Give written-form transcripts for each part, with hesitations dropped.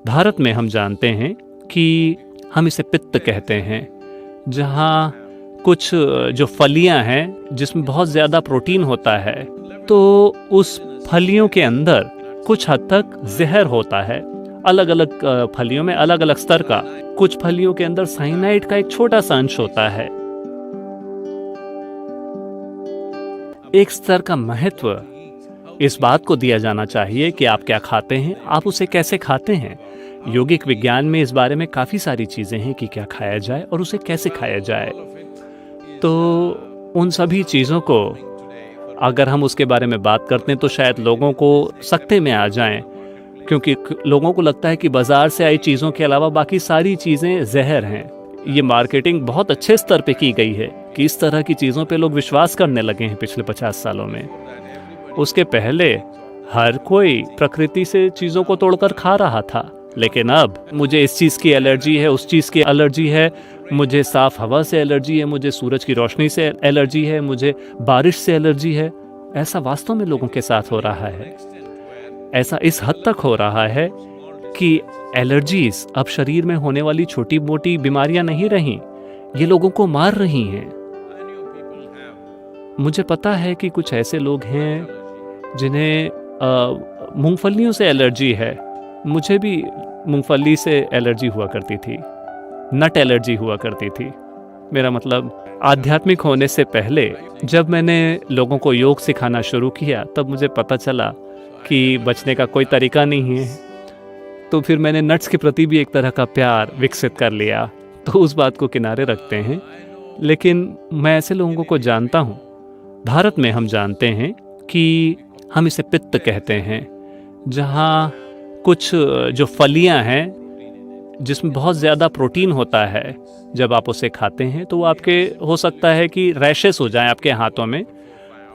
भारत में हम जानते हैं कि हम इसे पित्त कहते हैं, जहाँ कुछ जो फलियां हैं जिसमें बहुत ज़्यादा प्रोटीन होता है, तो उस फलियों के अंदर कुछ हद तक जहर होता है। अलग अलग फलियों में अलग अलग स्तर का, कुछ फलियों के अंदर साइनाइड का एक छोटा सा अंश होता है। एक स्तर का महत्व इस बात को दिया जाना चाहिए कि आप क्या खाते हैं, आप उसे कैसे खाते हैं। यौगिक विज्ञान में इस बारे में काफ़ी सारी चीज़ें हैं कि क्या खाया जाए और उसे कैसे खाया जाए। तो उन सभी चीज़ों को अगर हम उसके बारे में बात करते हैं तो शायद लोगों को सकते में आ जाएं, क्योंकि लोगों को लगता है कि बाज़ार से आई चीज़ों के अलावा बाकी सारी चीज़ें जहर हैं। ये मार्केटिंग बहुत अच्छे स्तर पे की गई है कि इस तरह की चीज़ों पे लोग विश्वास करने लगे हैं पिछले 50 सालों में। उसके पहले हर कोई प्रकृति से चीज़ों को तोड़कर खा रहा था, लेकिन अब मुझे इस चीज़ की एलर्जी है, उस चीज़ की एलर्जी है, मुझे साफ़ हवा से एलर्जी है, मुझे सूरज की रोशनी से एलर्जी है, मुझे बारिश से एलर्जी है। ऐसा वास्तव में लोगों के साथ हो रहा है। ऐसा इस हद तक हो रहा है कि एलर्जीज अब शरीर में होने वाली छोटी मोटी बीमारियां नहीं रहीं, ये लोगों को मार रही हैं। मुझे पता है कि कुछ ऐसे लोग हैं जिन्हें मूंगफलियों से एलर्जी है। मुझे भी मूंगफली से एलर्जी हुआ करती थी, नट एलर्जी हुआ करती थी। मेरा मतलब आध्यात्मिक होने से पहले जब मैंने लोगों को योग सिखाना शुरू किया तब मुझे पता चला कि बचने का कोई तरीका नहीं है। तो फिर मैंने नट्स के प्रति भी एक तरह का प्यार विकसित कर लिया। तो उस बात को किनारे रखते हैं, लेकिन मैं ऐसे लोगों को जानता हूँ। भारत में हम जानते हैं कि हम इसे पित्त कहते हैं, जहाँ कुछ जो फलियां हैं जिसमें बहुत ज़्यादा प्रोटीन होता है, जब आप उसे खाते हैं तो वो आपके हो सकता है कि रैशेस हो जाएं आपके हाथों में।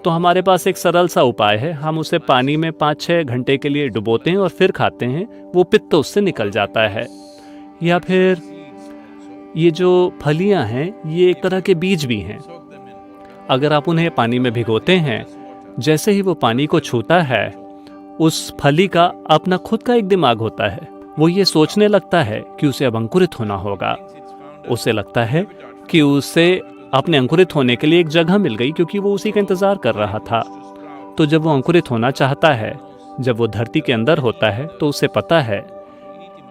तो हमारे पास एक सरल सा उपाय है, हम उसे पानी में 5-6 घंटे के लिए डुबोते हैं और फिर खाते हैं, वो पित्त उससे निकल जाता है। या फिर ये जो फलियां हैं ये एक तरह के बीज भी हैं। अगर आप उन्हें पानी में भिगोते हैं, जैसे ही वो पानी को छूता है, उस फली का अपना खुद का एक दिमाग होता है। वो ये सोचने लगता है कि उसे अब अंकुरित होना होगा। उसे लगता है कि उसे अपने अंकुरित होने के लिए एक जगह मिल गई, क्योंकि वो उसी का इंतज़ार कर रहा था। तो जब वो अंकुरित होना चाहता है, जब वो धरती के अंदर होता है, तो उसे पता है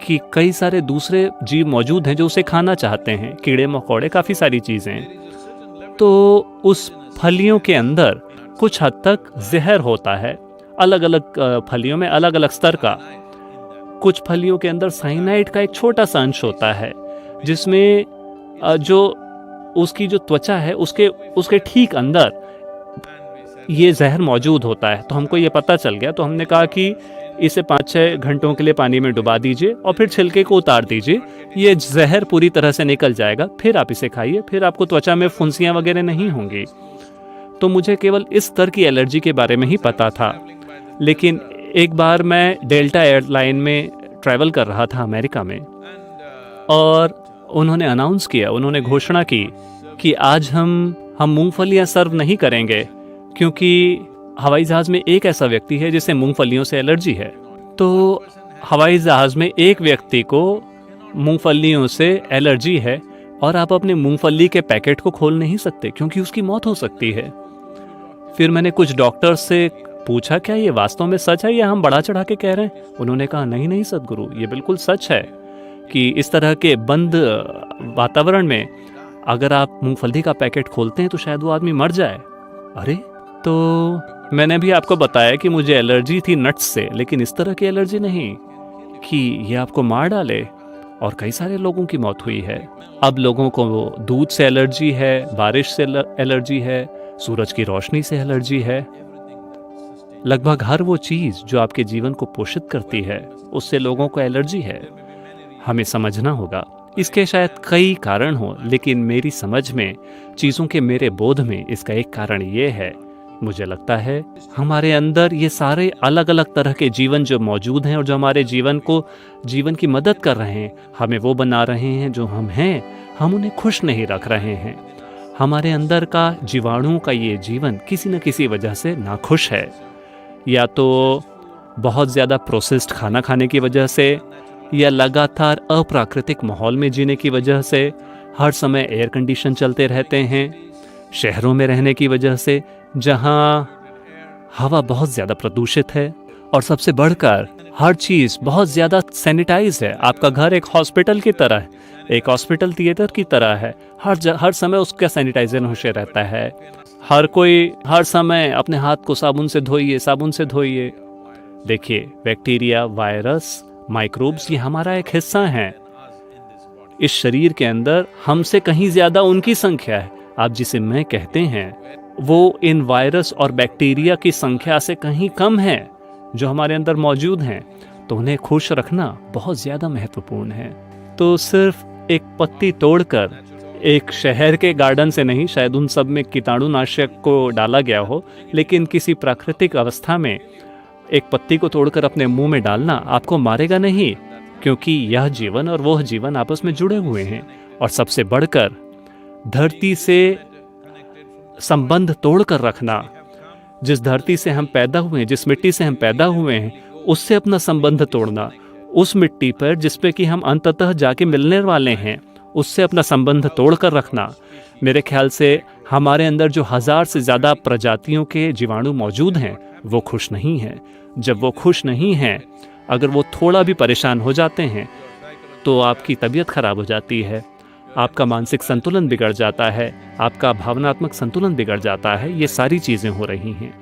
कि कई सारे दूसरे जीव मौजूद हैं जो उसे खाना चाहते हैं, कीड़े मकोड़े, काफ़ी सारी चीज़ें। तो उस फलियों के अंदर कुछ हद तक जहर होता है। अलग अलग फलियों में अलग अलग स्तर का, कुछ फलियों के अंदर साइनाइड का एक छोटा सा अंश होता है, जिसमें जो उसकी जो त्वचा है उसके ठीक अंदर ये जहर मौजूद होता है। तो हमको ये पता चल गया, तो हमने कहा कि इसे 5-6 घंटों के लिए पानी में डुबा दीजिए और फिर छिलके को उतार दीजिए, ये जहर पूरी तरह से निकल जाएगा। फिर आप इसे खाइए, फिर आपको त्वचा में फुंसियाँ वगैरह नहीं होंगी। तो मुझे केवल इस स्तर की एलर्जी के बारे में ही पता था। लेकिन एक बार मैं डेल्टा एयरलाइन में ट्रैवल कर रहा था अमेरिका में, और उन्होंने अनाउंस किया, उन्होंने घोषणा की कि आज हम मूंगफलियां सर्व नहीं करेंगे, क्योंकि हवाई जहाज़ में एक ऐसा व्यक्ति है जिसे मूंगफलियों से एलर्जी है। तो हवाई जहाज़ में एक व्यक्ति को मूंगफलियों से एलर्जी है और आप अपने मूंगफली के पैकेट को खोल नहीं सकते, क्योंकि उसकी मौत हो सकती है। फिर मैंने कुछ डॉक्टर से पूछा, क्या ये वास्तव में सच है या हम बढ़ा चढ़ा के कह रहे हैं? उन्होंने कहा, नहीं सद्गुरु, ये बिल्कुल सच है कि इस तरह के बंद वातावरण में अगर आप मूंगफली का पैकेट खोलते हैं तो शायद वो आदमी मर जाए। अरे, तो मैंने भी आपको बताया कि मुझे एलर्जी थी नट्स से, लेकिन इस तरह की एलर्जी नहीं कि ये आपको मार डाले। और कई सारे लोगों की मौत हुई है। अब लोगों को दूध से एलर्जी है, बारिश से एलर्जी है, सूरज की रोशनी से एलर्जी है। लगभग हर वो चीज़ जो आपके जीवन को पोषित करती है, उससे लोगों को एलर्जी है। हमें समझना होगा। इसके शायद कई कारण हो, लेकिन मेरी समझ में, चीज़ों के मेरे बोध में इसका एक कारण ये है, मुझे लगता है हमारे अंदर ये सारे अलग अलग तरह के जीवन जो मौजूद हैं और जो हमारे जीवन की मदद कर रहे हैं, हमें वो बना रहे हैं जो हम हैं, हम उन्हें खुश नहीं रख रहे हैं। हमारे अंदर का जीवाणुओं का ये जीवन किसी न किसी वजह से नाखुश है, या तो बहुत ज़्यादा प्रोसेस्ड खाना खाने की वजह से, या लगातार अप्राकृतिक माहौल में जीने की वजह से, हर समय एयर कंडीशन चलते रहते हैं, शहरों में रहने की वजह से जहां हवा बहुत ज़्यादा प्रदूषित है, और सबसे बढ़कर हर चीज़ बहुत ज़्यादा सैनिटाइज है। आपका घर एक हॉस्पिटल की तरह है, एक हॉस्पिटल थिएटर की तरह है। हर समय उसका सैनिटाइजर होशे रहता है। हर कोई हर समय अपने हाथ को साबुन से धोइए। देखिए, बैक्टीरिया, वायरस, माइक्रोब्स ये हमारा एक हिस्सा है। इस शरीर के अंदर हमसे कहीं ज़्यादा उनकी संख्या है। आप जिसे मैं कहते हैं वो इन वायरस और बैक्टीरिया की संख्या से कहीं कम है जो हमारे अंदर मौजूद हैं। तो उन्हें खुश रखना बहुत ज़्यादा महत्वपूर्ण है। तो सिर्फ एक पत्ती तोड़कर, एक शहर के गार्डन से नहीं, शायद उन सब में कीटाणुनाशक को डाला गया हो, लेकिन किसी प्राकृतिक अवस्था में एक पत्ती को तोड़कर अपने मुंह में डालना आपको मारेगा नहीं, क्योंकि यह जीवन और वह जीवन आपस में जुड़े हुए हैं। और सबसे बढ़कर धरती से संबंध तोड़कर रखना, जिस धरती से हम पैदा हुए हैं, जिस मिट्टी से हम पैदा हुए हैं, उससे अपना संबंध तोड़ना, उस मिट्टी पर जिस पे कि हम अंततः जाके मिलने वाले हैं, उससे अपना संबंध तोड़कर रखना। मेरे ख्याल से हमारे अंदर जो 1000 से ज़्यादा प्रजातियों के जीवाणु मौजूद हैं, वो खुश नहीं हैं। जब वो खुश नहीं हैं, अगर वो थोड़ा भी परेशान हो जाते हैं, तो आपकी तबीयत खराब हो जाती है, आपका मानसिक संतुलन बिगड़ जाता है, आपका भावनात्मक संतुलन बिगड़ जाता है। ये सारी चीज़ें हो रही हैं।